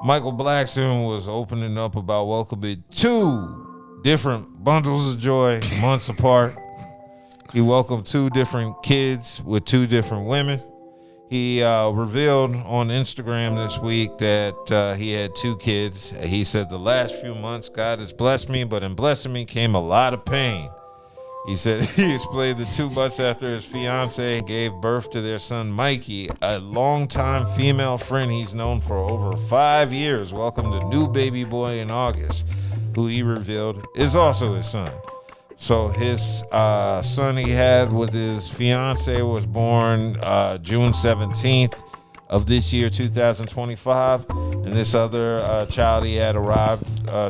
Michael Blackson was opening up about welcoming 2 different bundles of joy months apart. He welcomed 2 different kids with 2 different women. He revealed on Instagram this week that he had 2 kids. He said, the last few months, God has blessed me, but in blessing me came a lot of pain. He said he explained that 2 months after his fiance gave birth to their son, Mikey, a longtime female friend he's known for over 5 years, welcomed a new baby boy in August, who he revealed is also his son. So his son he had with his fiance was born June 17th of this year, 2025. And this other child he had arrived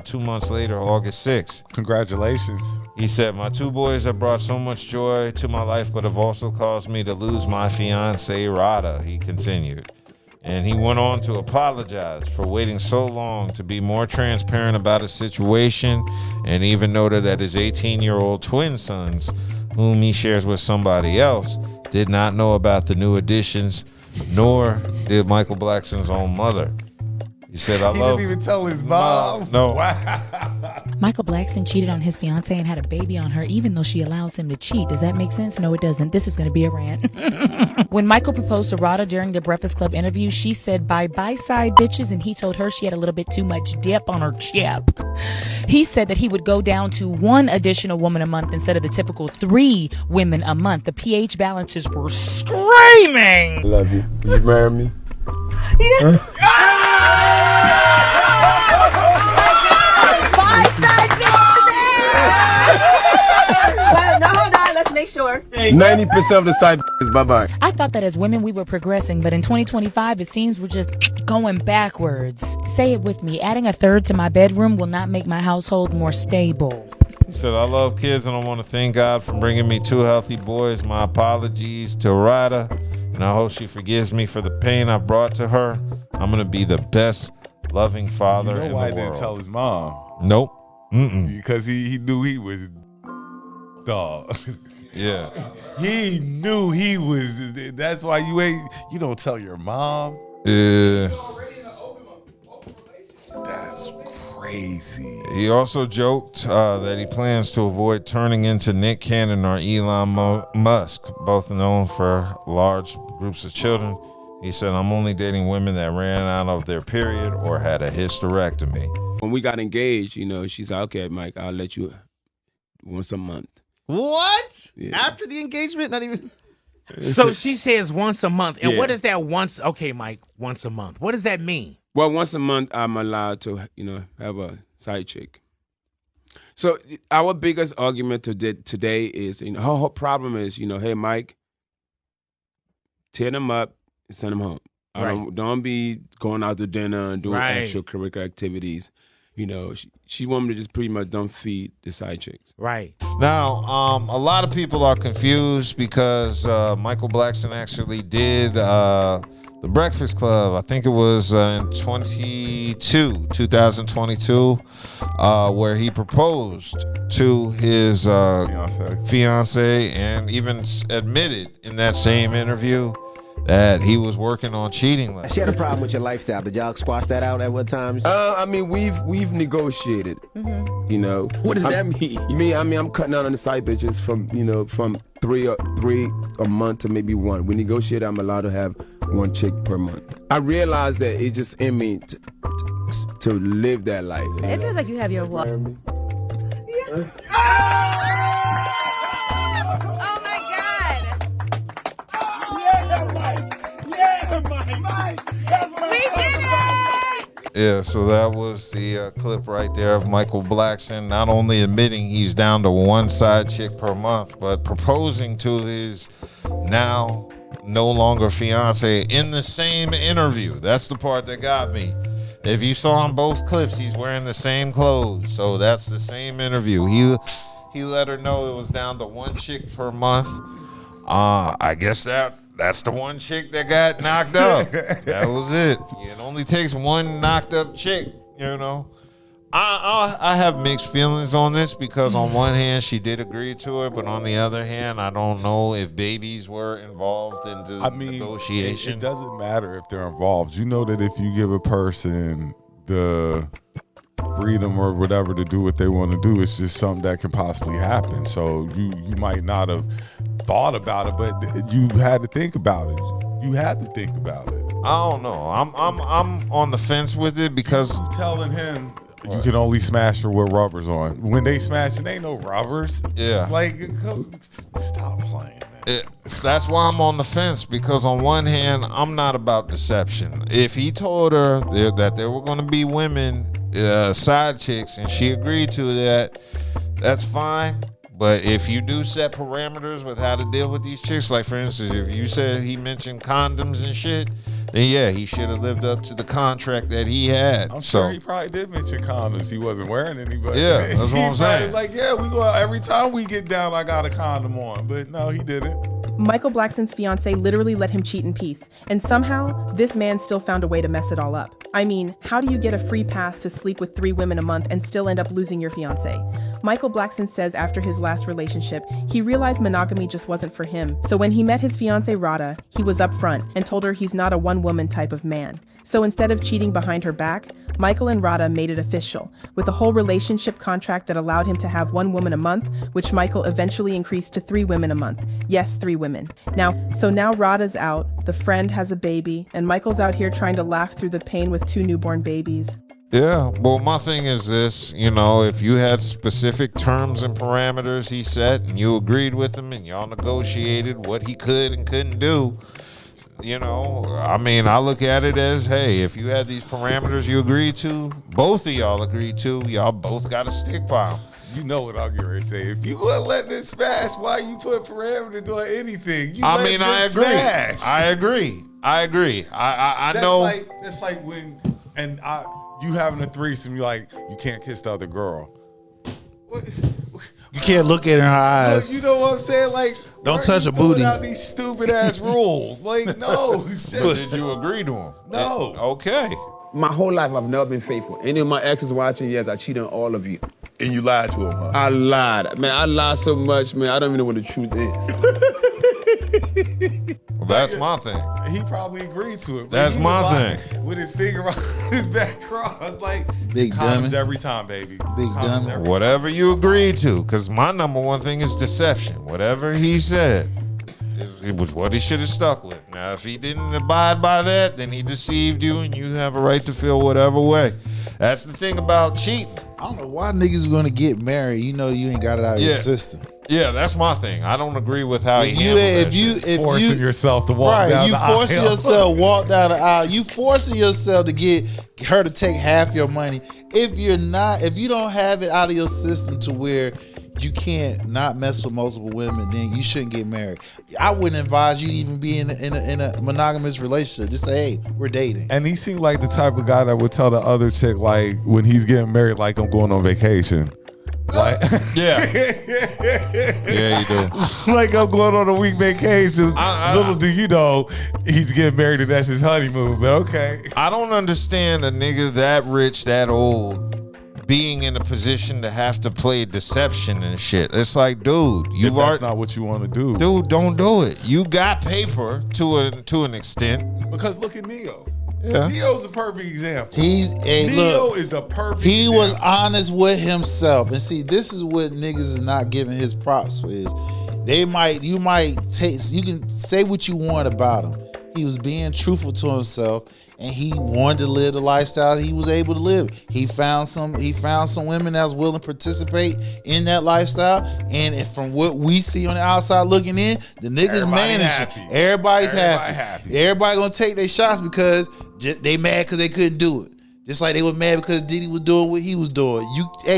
2 months later, August 6th. Congratulations. He said, my 2 boys have brought so much joy to my life, but have also caused me to lose my fiance, Rada, he continued. And he went on to apologize for waiting so long to be more transparent about his situation, and even noted that his 18-year-old twin sons, whom he shares with somebody else, did not know about the new additions, nor did Michael Blackson's own mother. He said, He didn't even tell his mom. No. Wow. Michael Blackson cheated on his fiancée and had a baby on her, even though she allows him to cheat. Does that make sense? No, it doesn't. This is going to be a rant. When Michael proposed to Rada during the Breakfast Club interview, she said, bye-bye side bitches, and he told her she had a little bit too much dip on her chip. He said that he would go down to 1 additional woman a month instead of the typical 3 women a month. The pH balances were screaming. I love you. Will you marry me? Make sure. 90% of the side is bye-bye. I thought that as women we were progressing, but in 2025 it seems we're just going backwards. Say it with me. Adding a 3rd to my bedroom will not make my household more stable. He said, I love kids and I want to thank God for bringing me 2 healthy boys. My apologies to Rada, and I hope she forgives me for the pain I brought to her. I'm going to be the best loving father in the world. Why he didn't tell his mom? Nope. Because he knew he was dog. Yeah. He knew he was. That's why you don't tell your mom. That's crazy. He also joked that he plans to avoid turning into Nick Cannon or Elon Musk, both known for large groups of children. He said, I'm only dating women that ran out of their period or had a hysterectomy. When we got engaged, she's like, okay, Mike, I'll let you once a month. What? Yeah. After the engagement? Not even. So she says once a month. And what is that once? Okay, Mike, once a month. What does that mean? Well, once a month, I'm allowed to, have a side chick. So our biggest argument today is, her whole problem is, hey, Mike, tear them up and send them home. Don't be going out to dinner and doing extracurricular activities. She want me to just pretty much don't feed the side chicks. Right. Now, a lot of people are confused because Michael Blackson actually did the Breakfast Club. I think it was in 2022, where he proposed to his fiance and even admitted in that same interview that he was working on cheating. She had a problem with your lifestyle. Did y'all squash that out at what time? I mean, we've negotiated. What does that mean? I'm cutting out on the side bitches from 3 a month to maybe 1. We negotiate. I'm allowed to have 1 chick per month. I realized that it's just in me to live that life. It feels like you have your what? Yeah, so that was the clip right there of Michael Blackson not only admitting he's down to 1 side chick per month, but proposing to his now no longer fiance in the same interview. That's the part that got me. If you saw on both clips, he's wearing the same clothes, so that's the same interview. He let her know it was down to 1 chick per month. I guess that's the 1 chick that got knocked up. That was it. It only takes 1 knocked up chick, I have mixed feelings on this because on one hand she did agree to it, but on the other hand I don't know if babies were involved in the negotiation. It doesn't matter if they're involved. You know that if you give a person the freedom or whatever to do what they want to do. It's just something that can possibly happen. So you might not have thought about it, but you had to think about it. You had to think about it. I don't know. I'm on the fence with it because You telling him you can only smash her with rubbers on. When they smash, it ain't no rubbers. Yeah. Like, stop playing, man. That's why I'm on the fence, because on one hand, I'm not about deception. If he told her that there were going to be women, side chicks, and she agreed to that, that's fine. But if you do set parameters with how to deal with these chicks, like for instance, if you said he mentioned condoms and shit, then yeah, he should have lived up to the contract that he had. I'm sure he probably did mention condoms. He wasn't wearing any, but yeah, that's what I'm saying. Like, yeah, we go out every time we get down, I got a condom on. But no, he didn't. Michael Blackson's fiancée literally let him cheat in peace, and somehow, this man still found a way to mess it all up. I mean, how do you get a free pass to sleep with 3 women a month and still end up losing your fiancée? Michael Blackson says after his last relationship, he realized monogamy just wasn't for him. So when he met his fiancée Rada, he was upfront and told her he's not a one-woman type of man. So instead of cheating behind her back, Michael and Rada made it official, with a whole relationship contract that allowed him to have 1 woman a month, which Michael eventually increased to 3 women a month. Yes, 3 women. Now Rada's out, the friend has a baby, and Michael's out here trying to laugh through the pain with 2 newborn babies. Yeah, well, my thing is this, if you had specific terms and parameters he set and you agreed with him and y'all negotiated what he could and couldn't do, I look at it as, hey, if you had these parameters you agreed to, both of y'all agreed to, y'all both got to stick by them. You know what I'm going to say. If you going to let this smash, why you put parameters on anything? I agree. Smash. I agree. I know. That's like when, you having a threesome, you can't kiss the other girl. What? You can't look at her in her eyes. You know what I'm saying? Like, don't touch a booty. Out these stupid ass rules. Like, no. Shit. Did you agree to them? No. Okay. My whole life, I've never been faithful. Any of my exes watching, yes, I cheated on all of you. And you lied to him, huh? I lied. Man, I lied so much, man, I don't even know what the truth is. Well, that's my thing. He probably agreed to it. That's my thing. With his finger on his back cross, like, big condoms dummy. every time, baby. Big Condoms dummy. Whatever you agreed to, because my number one thing is deception. Whatever he said, it was what he should have stuck with. Now, if he didn't abide by that, then he deceived you, and you have a right to feel whatever way. That's the thing about cheating. I don't know why niggas are gonna get married. You know you ain't got it out of your system. Yeah, that's my thing. I don't agree with how he handled that shit. If forcing yourself to walk down the aisle. You forcing yourself to walk down the aisle. You forcing yourself to get her to take half your money. If you don't have it out of your system to where you can't not mess with multiple women, then you shouldn't get married. I wouldn't advise you to even be in a monogamous relationship. Just say, hey, we're dating. And he seemed like the type of guy that would tell the other chick, like, when he's getting married, like, I'm going on vacation. Like, yeah, you do. Like, I'm going on a week vacation. Little do you know, he's getting married and that's his honeymoon. But okay, I don't understand a nigga that rich, that old, being in a position to have to play deception and shit. It's like, dude, that's not what you want to do. Dude, don't do it. You got paper to an extent. Because look at Neo. Yeah. Neo's a perfect example. Neo is the perfect He example. was honest with himself. And see, this is what niggas is not giving his props for is you can say what you want about him. He was being truthful to himself, and he wanted to live the lifestyle he was able to live. He found some women that was willing to participate in that lifestyle. And from what we see on the outside looking in, the niggas managing. Everybody's happy. Everybody gonna take their shots because they mad because they couldn't do it. Just like they were mad because Diddy was doing what he was doing.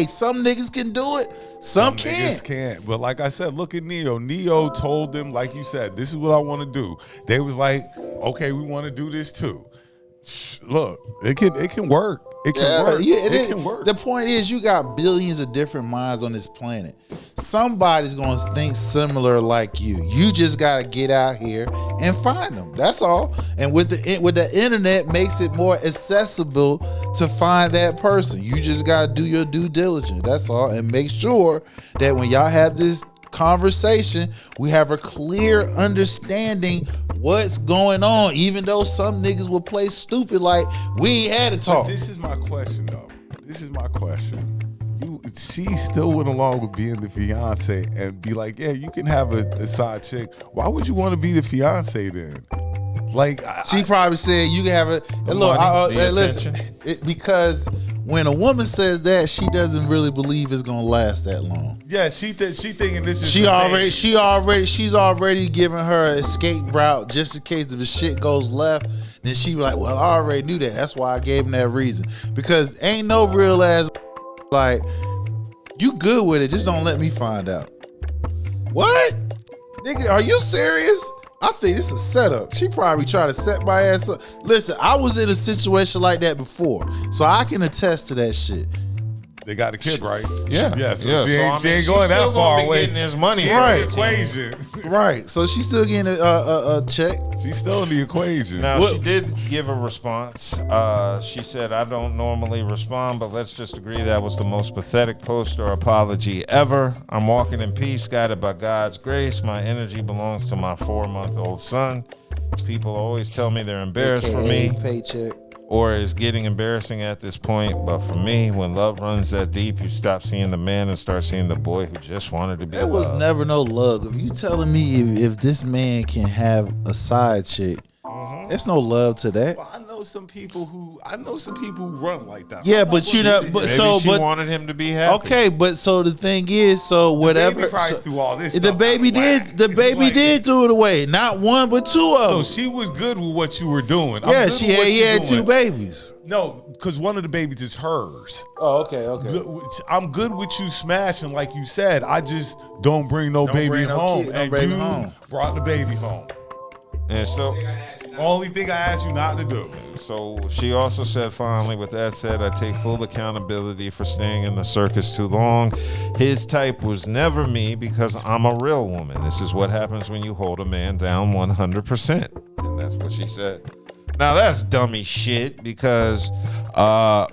Some niggas can do it. Some can't. Niggas can't. But like I said, look at Neo. Neo told them, like you said, this is what I want to do. They was like, okay, we want to do this too. Look, it can work. It can work. It can work. The point is, you got billions of different minds on this planet. Somebody's gonna think similar like you. You just gotta get out here and find them. That's all. And with the internet, makes it more accessible to find that person. You just gotta do your due diligence. That's all, and make sure that when y'all have this conversation, we have a clear understanding what's going on, even though some niggas will play stupid like we ain't had to talk. But this is my question though. She still went along with being the fiance and be like, yeah, you can have a side chick. Why would you want to be the fiance then? Like, she probably said you can have it. And look, listen, because when a woman says that, she doesn't really believe it's gonna last that long. Yeah, she thinking this is. She's already given her escape route just in case if the shit goes left. Then she be like, well, I already knew that. That's why I gave him that reason. Because ain't no real ass like you good with it. Just don't let me find out. What, nigga? Are you serious? I think it's a setup. She probably tried to set my ass up. Listen, I was in a situation like that before, so I can attest to that shit. They got a kid, right? Yeah. Yeah, so she ain't going that far away. Getting his money, right? Equation, right? So she's still getting a check. She's still in the equation. Now she did give a response. She said, "I don't normally respond, but let's just agree that was the most pathetic post or apology ever. I'm walking in peace, guided by God's grace. My energy belongs to my 4-month-old son. People always tell me they're embarrassed for me." Paycheck. Or is getting embarrassing at this point. But for me, when love runs that deep, you stop seeing the man and start seeing the boy who just wanted to be There was never no love. If you telling me if this man can have a side chick, there's no love to that. Well, I know some people who run like that. Yeah, but you know, but Maybe so she wanted him to be happy. Okay, but so the thing is, so whatever. The baby probably threw all this. The baby did. The baby did throw it away. Not one, but two of them. So she was good with what you were doing. Yeah, he had 2 babies. No, because one of the babies is hers. Oh, okay. I'm good with you smashing, like you said. I just don't bring no baby home, and you brought the baby home. And so, only thing I asked you not to do. So she also said, finally, with that said, I take full accountability for staying in the circus too long. His type was never me because I'm a real woman. This is what happens when you hold a man down 100%. And that's what she said. Now that's dummy shit because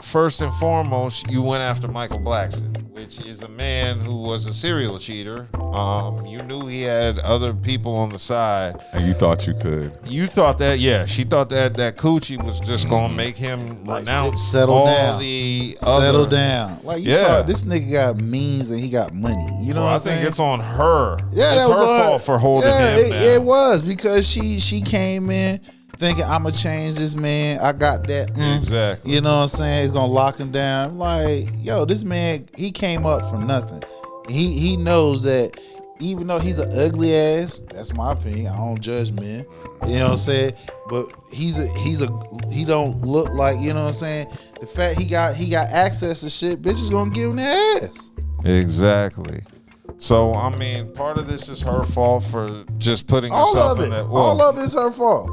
first and foremost, you went after Michael Blackson, which is a man who was a serial cheater. You knew he had other people on the side. And you thought you could. You thought that, yeah. She thought that coochie was just going to make him renounce settle all down. the Settle other. down. Like you talk, this nigga got means and he got money. You know what I'm saying? I think it's on her. Yeah, it's that was her on fault for holding him down. It was because she came in thinking I'ma change this man. I got that. Exactly. You know what I'm saying? It's gonna lock him down. Like, yo, this man, he came up from nothing. He knows that even though he's an ugly ass, that's my opinion. I don't judge men. You know what I'm saying? But he don't look like, you know what I'm saying? The fact he got access to shit, bitch is gonna give him the ass. Exactly. So I mean, part of this is her fault for just putting herself in that. Well, all of it's her fault.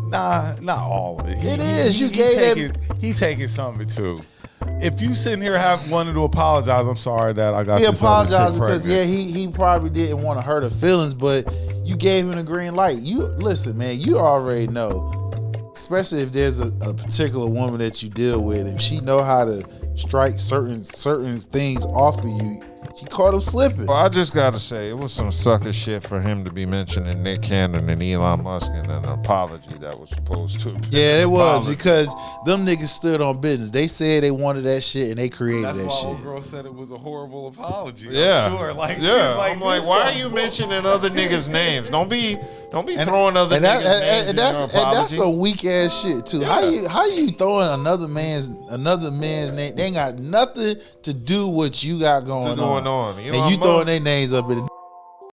Nah, not all of it. It is. You gave him. He taking some of it too. If you sitting here wanted to apologize, I'm sorry that I got He this apologized other chick because pregnant. he probably didn't want to hurt her feelings, but you gave him the green light. You listen, man. You already know, especially if there's a particular woman that you deal with, if she know how to strike certain things off of you. She caught him slipping. Well, I just gotta say, it was some sucker shit for him to be mentioning Nick Cannon and Elon Musk and an apology that was supposed to. Yeah, it was because them niggas stood on business. They said they wanted that shit and they created That's that why shit. old girl said it was a horrible apology. Yeah, I'm sure. Like, yeah. Like, I'm like, why are you mentioning other niggas' names? Don't be throwing other niggas' names in your apology. And that's a weak ass shit too. Yeah. How you throwing another man's name? They ain't got nothing to do with what you got going on. Elon And you Musk, throwing their names up in